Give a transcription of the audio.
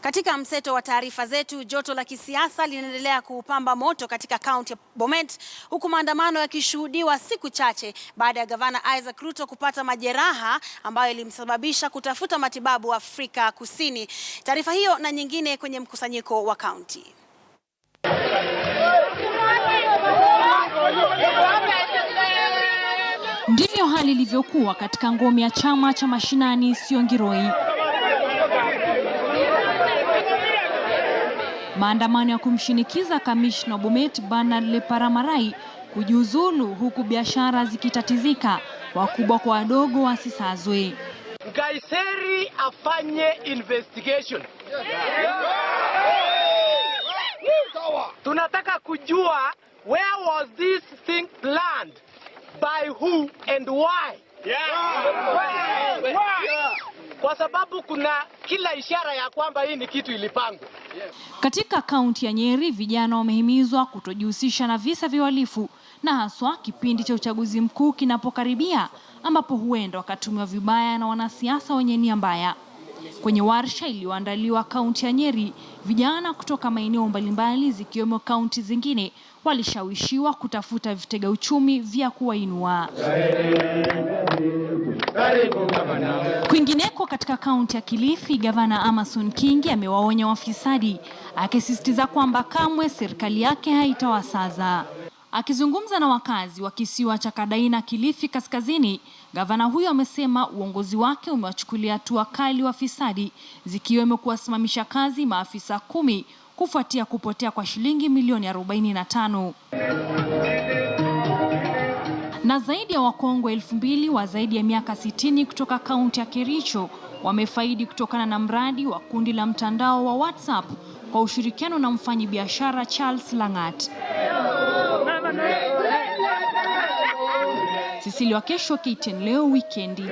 Katika mseto wa taarifa zetu, joto la kisiasa linaendelea kupamba moto katika kaunti ya Bomet, huku maandamano yakishuhudiwa siku chache baada ya gavana Isaac Ruto kupata majeraha ambayo ilimsababisha kutafuta matibabu Afrika Kusini. Taarifa hiyo na nyingine kwenye mkusanyiko wa kaunti. Ndivyo hali ilivyokuwa katika ngome ya chama cha mashinani Siongiroi. Maandamano ya kumshinikiza kamishna Bomet Bernard Leparamarai kujiuzulu, huku biashara zikitatizika, wakubwa kwa wadogo wasisazwe. Gaiseri afanye investigation. Tunataka kujua where was this thing planned, by who and why? Kwa sababu kuna kila ishara ya kwamba hii ni kitu ilipangwa. Katika kaunti ya Nyeri, vijana wamehimizwa kutojihusisha na visa vya uhalifu, na haswa kipindi cha uchaguzi mkuu kinapokaribia, ambapo huenda wakatumiwa vibaya na wanasiasa wenye nia mbaya. Kwenye warsha iliyoandaliwa kaunti ya Nyeri, vijana kutoka maeneo mbalimbali zikiwemo kaunti zingine walishawishiwa kutafuta vitega uchumi vya kuwainua. Kwingineko katika kaunti ya Kilifi, gavana Amason Kingi amewaonya wafisadi, akisisitiza kwamba kamwe serikali yake haitawasaza. Akizungumza na wakazi wa kisiwa cha Kadaina, Kilifi Kaskazini, gavana huyo amesema uongozi wake umewachukulia hatua kali wafisadi, zikiwemo kuwasimamisha kazi maafisa 10 kufuatia kupotea kwa shilingi milioni 45. Na zaidi ya wakongwe 2000 wa zaidi ya miaka 60 kutoka kaunti ya Kericho wamefaidi kutokana na mradi wa kundi la mtandao wa WhatsApp kwa ushirikiano na mfanyabiashara Charles Langat. Cecilia Kesho, KTN Leo Weekendi.